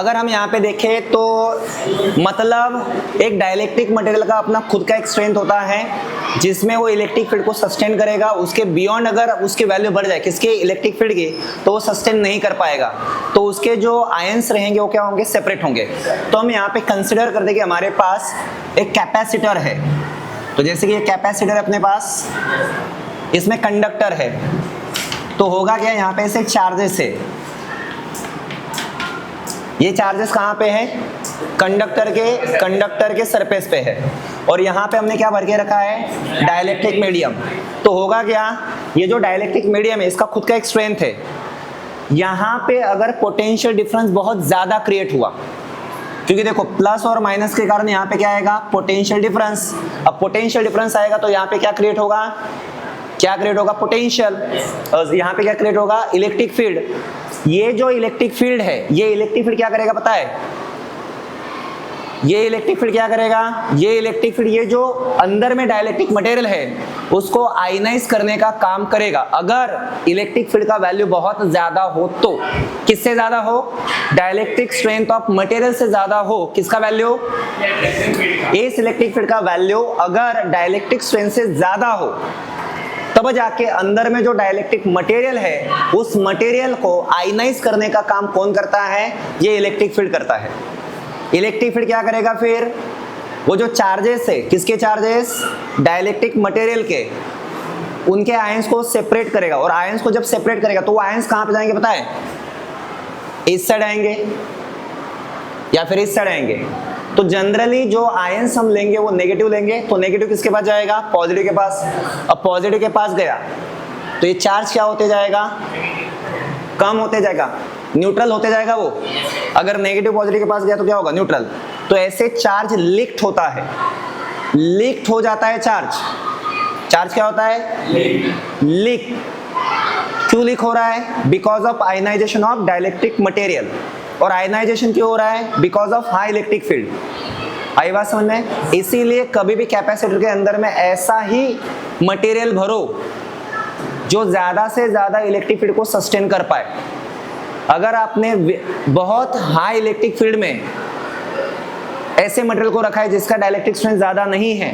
अगर हम यहाँ पे देखें तो मतलब एक डाइलेक्ट्रिक मटेरियल का अपना खुद का एक स्ट्रेंथ होता है जिसमें वो इलेक्ट्रिक फील्ड को सस्टेन करेगा। उसके बियॉन्ड अगर उसकी वैल्यू बढ़ जाए किसके, इलेक्ट्रिक फील्ड की, तो वो सस्टेन नहीं कर पाएगा, तो उसके जो आयंस रहेंगे वो क्या होंगे, सेपरेट होंगे। तो हम यहाँ पे कंसिडर कर दे कि हमारे पास एक कैपेसिटर है, तो जैसे कि ये कैपेसिटर अपने पास, इसमें कंडक्टर है, तो होगा क्या, यहाँ पे ऐसे चार्जेस है, ये चार्जेस कहाँ पे है, कंडक्टर के सरफेस पे है, और यहाँ पे हमने क्या भर के रखा है, डाइलेक्ट्रिक मीडियम। तो होगा क्या, ये जो डाइलेक्ट्रिक मीडियम है इसका खुद का एक स्ट्रेंथ है। यहाँ पे अगर पोटेंशियल डिफरेंस बहुत ज्यादा क्रिएट हुआ, क्योंकि देखो प्लस और माइनस के कारण यहाँ पे क्या आएगा, पोटेंशियल डिफरेंस। अब पोटेंशियल डिफरेंस आएगा तो यहाँ पे क्या क्रिएट होगा, पोटेंशियल, और यहाँ पे क्या क्रिएट होगा, इलेक्ट्रिक फील्ड। ये जो इलेक्ट्रिक फील्ड है, ये इलेक्ट्रिक फील्ड क्या करेगा पता है, ये इलेक्ट्रिक फील्ड क्या करेगा, ये इलेक्ट्रिक फील्ड ये जो अंदर में डाइलेक्ट्रिक मटेरियल है उसको आयनाइज करने का काम करेगा। अगर इलेक्ट्रिक फील्ड का वैल्यू बहुत ज्यादा हो तो, किससे ज्यादा हो, डाइलेक्ट्रिक स्ट्रेंथ ऑफ मटेरियल से ज्यादा हो, किसका वैल्यू, इस इलेक्ट्रिक फील्ड का वैल्यू अगर डाइलेक्ट्रिक स्ट्रेंथ से ज्यादा हो, तब जाके अंदर में जो डाइलेक्ट्रिक मटेरियल है उस मटेरियल को आयनाइज करने का काम कौन करता है, ये इलेक्ट्रिक फील्ड करता है। इलेक्ट्रिक फील्ड क्या करेगा फिर, वो जो चार्जेस है, किसके चार्जेस, डाइलेक्ट्रिक मटेरियल के, उनके आयंस को सेपरेट करेगा, और आयंस को जब सेपरेट करेगा तो वो आयंस कहां पे जाएंगे पता है, इस साइड आएंगे या फिर इस साइड आएंगे। तो जनरली जो आयंस हम लेंगे वो नेगेटिव लेंगे, तो नेगेटिव किसके पास जाएगा, पॉजिटिव के पास। अब पॉजिटिव के पास गया तो ये चार्ज क्या होते जाएगा, कम होते जाएगा, न्यूट्रल होते जाएगा वो। अगर नेगेटिव पॉजिटिव के पास गया तो क्या होगा, न्यूट्रल। तो ऐसे चार्ज लिक्ट होता है, लिक्ट हो जाता है चार्ज क्या होता है, लीक। क्यों लीक हो रहा है, because of ionization of dielectric material. और आयनाइजेशन क्यों हो रहा है, because of high electric field. आई बात समझ में। इसीलिए कभी भी कैपेसिटर के अंदर में ऐसा ही मटेरियल भरो जो ज्यादा से ज्यादा इलेक्ट्रिक फील्ड को सस्टेन कर पाए। अगर आपने बहुत हाई इलेक्ट्रिक फील्ड में ऐसे मटेरियल को रखा है जिसका डाइलेक्ट्रिक स्ट्रेंथ ज्यादा नहीं है,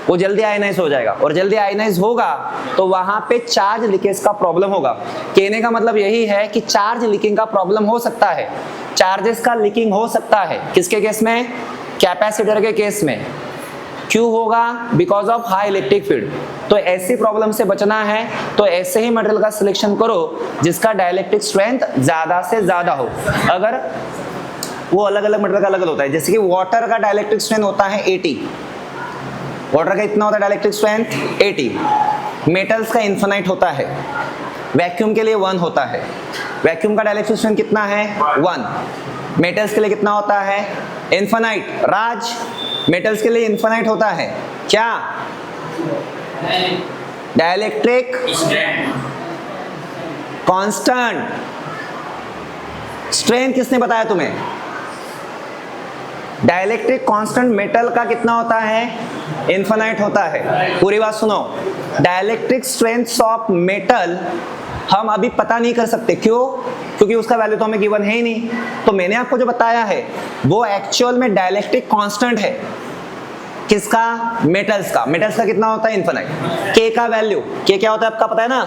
वो जल्दी आयनाइज हो जाएगा, और जल्दी आयनाइज होगा तो वहां पे चार्ज लीकेज का प्रॉब्लम होगा। कहने का मतलब यही है कि चार्ज लीकिंग का प्रॉब्लम हो सकता है, चार्जेस का लीकिंग हो सकता है, किसके केस में, कैपेसिटर के केस में। क्यों होगा, because of high electric field. तो ऐसी प्रॉब्लम से बचना है तो ऐसे ही मटेरियल का सिलेक्शन करो जिसका डाइलेक्ट्रिक स्ट्रेंथ ज्यादा से ज्यादा हो। अगर वो अलग अलग मटेरियल का अलग अलग होता है, जैसे कि वाटर का डाइलेक्ट्रिक स्ट्रेंथ होता है 80, वाटर का इतना होता है डाइलेक्ट्रिक स्ट्रेंथ 80। मेटल्स का इन्फिनाइट होता है, वैक्यूम के लिए 1 होता है, वैक्यूम का डाइलेक्ट्रिक स्ट्रेंथ कितना है, 1। मेटल्स के लिए कितना होता है, इन्फिनाइट। राज, मेटल्स के लिए इन्फिनाइट होता है क्या, डाइलेक्ट्रिक कांस्टेंट। स्ट्रेंथ किसने बताया तुम्हें, डाइलेक्ट्रिक कांस्टेंट मेटल का कितना होता है, इन्फिनाइट होता है। पूरी बात सुनो, डाइलेक्ट्रिक स्ट्रेंथ ऑफ मेटल हम अभी पता नहीं कर सकते, क्यों, क्योंकि उसका वैल्यू तो हमें गिवन है ही नहीं। तो मैंने आपको जो बताया है वो एक्चुअल में डाइलेक्ट्रिक कांस्टेंट है, किसका, मेटल्स का। मेटल्स का कितना होता है, इन्फिनाइट। के का वैल्यू, के क्या होता है आपका पता है ना,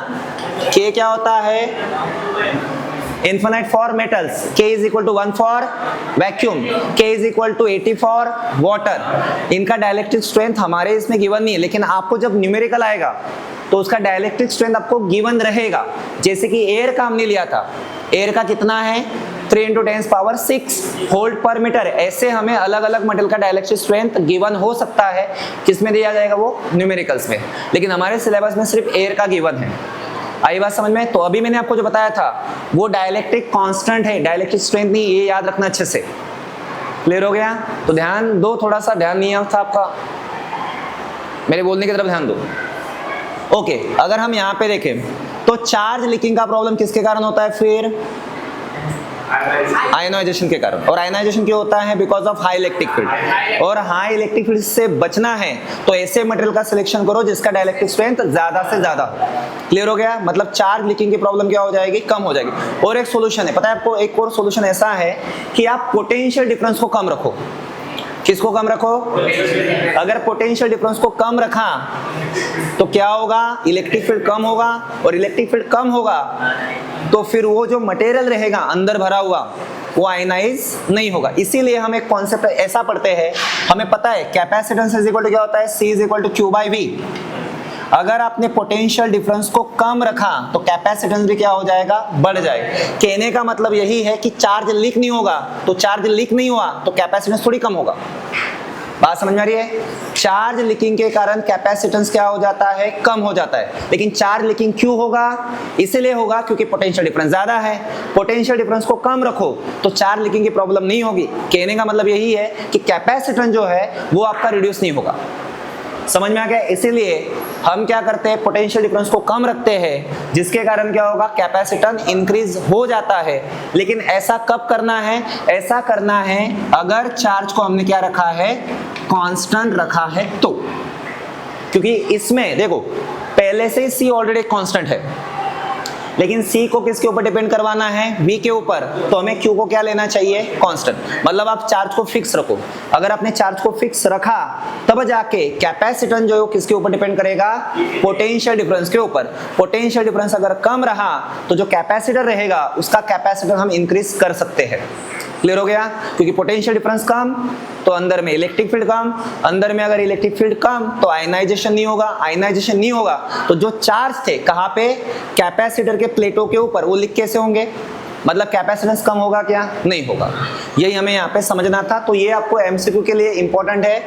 के क्या होता है, infinite for metals, k is equal to 1 for vacuum, k is equal to 80 for water. इनका डाइलेक्ट्रिक स्ट्रेंथ हमारे इसमें गिवन नहीं है, लेकिन आपको जब न्यूमेरिकल आएगा तो उसका डाइलेक्ट्रिक स्ट्रेंथ आपको गिवन रहेगा। जैसे कि एयर का हमने लिया था, एयर का कितना है, 3 × 10⁻6 वोल्ट पर मीटर। ऐसे हमें अलग अलग मटेरियल का डाइलेक्ट्रिक स्ट्रेंथ गिवन हो सकता है, किसमें दिया जाएगा, वो न्यूमेरिकल्स में। लेकिन हमारे सिलेबस में सिर्फ एयर का गिवन है। आई बात समझ में। तो अभी मैंने आपको जो बताया था वो डाइलेक्ट्रिक कांस्टेंट है, डाइलेक्ट्रिक स्ट्रेंथ नहीं, ये याद रखना अच्छे से। क्लियर हो गया, तो ध्यान दो, थोड़ा सा ध्यान नहीं था आपका, मेरे बोलने की तरफ ध्यान दो। ओके, अगर हम यहाँ पे देखें तो चार्ज लीकिंग का प्रॉब्लम किसके कारण होता है फिर, आयनाइजेशन के कारण। और आयनाइजेशन क्यों होता है? Because of high electric field. और हाई इलेक्ट्रिक फील्ड से बचना है तो ऐसे मटेरियल का सिलेक्शन करो जिसका डाइलेक्ट्रिक स्ट्रेंथ ज्यादा से ज्यादा। क्लियर हो गया? मतलब चार्ज लीकिंग की प्रॉब्लम क्या हो जाएगी? कम हो जाएगी। और एक सोल्यूशन है, पता है आपको, एक और सोल्यूशन ऐसा है कि आप पोटेंशियल डिफरेंस को कम रखो। किसको कम रखो? अगर पोटेंशियल डिफरेंस को कम रखा तो क्या होगा? इलेक्ट्रिक फील्ड कम होगा। और इलेक्ट्रिक फील्ड कम होगा तो फिर वो जो मटेरियल रहेगा अंदर भरा हुआ वो आयनाइज नहीं होगा। इसीलिए हम एक कॉन्सेप्ट ऐसा पढ़ते हैं, हमें पता है कैपेसिटेंस इज इक्वल टू क्या होता है? C is equal to Q by V। अगर आपने पोटेंशियल डिफरेंस को कम रखा तो कैपेसिटेंस भी क्या हो जाएगा? बढ़ जाएगा। कहने का मतलब यही है कि चार्ज लीक नहीं होगा, तो चार्ज लीक नहीं हुआ तो कैपेसिटेंस थोड़ी कम होगा। बात समझ में आ रही है? चार्ज लीकिंग के कारण कैपेसिटेंस क्या हो जाता है? कम हो जाता है। लेकिन चार्ज लीकिंग क्यों होगा? इसीलिए होगा क्योंकि पोटेंशियल डिफरेंस ज्यादा है। पोटेंशियल डिफरेंस को कम रखो तो चार्ज लीकिंग की प्रॉब्लम नहीं होगी। कहने का मतलब यही है कि कैपेसिटेंस जो है वो आपका रिड्यूस नहीं होगा। समझ में आ गया? इसीलिए हम क्या करते हैं? पोटेंशियल डिफरेंस को कम रखते हैं, जिसके कारण क्या होगा? कैपेसिटेंस इंक्रीज हो जाता है। लेकिन ऐसा कब करना है? ऐसा करना है अगर चार्ज को हमने क्या रखा है? कांस्टेंट रखा है तो। क्योंकि इसमें देखो पहले से C ऑलरेडी कांस्टेंट है, लेकिन C को किसके ऊपर डिपेंड करवाना है? V के ऊपर। तो हमें Q को क्या लेना चाहिए? कांस्टेंट। मतलब आप चार्ज को फिक्स रखो। अगर आपने चार्ज को फिक्स रखा तब जाके कैपेसिटेंस जो है किसके ऊपर डिपेंड करेगा? पोटेंशियल डिफरेंस के ऊपर। पोटेंशियल डिफरेंस अगर कम रहा तो जो कैपेसिटर रहेगा उसका कैपेसिटर हम इंक्रीज कर सकते हैं। क्लियर हो गया? क्योंकि पोटेंशियल डिफरेंस कम तो अंदर में इलेक्ट्रिक फील्ड कम, अंदर में अगर इलेक्ट्रिक फील्ड कम तो आयनाइजेशन नहीं होगा। आयनाइजेशन नहीं होगा तो जो चार्ज थे कहाँ पे? कैपेसिटर के प्लेटों के ऊपर, वो लीक कैसे होंगे? मतलब कैपेसिटेंस कम होगा क्या? नहीं होगा। यही हमें यहाँ पे समझना था। तो ये आपको एमसीक्यू के लिए इंपॉर्टेंट है।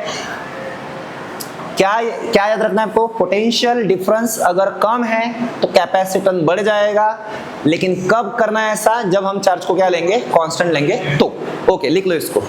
क्या याद रखना है आपको? पोटेंशियल डिफरेंस अगर कम है तो कैपेसिटेंस बढ़ जाएगा। लेकिन कब करना है ऐसा? जब हम चार्ज को क्या लेंगे? कांस्टेंट लेंगे तो। ओके, लिख लो इसको।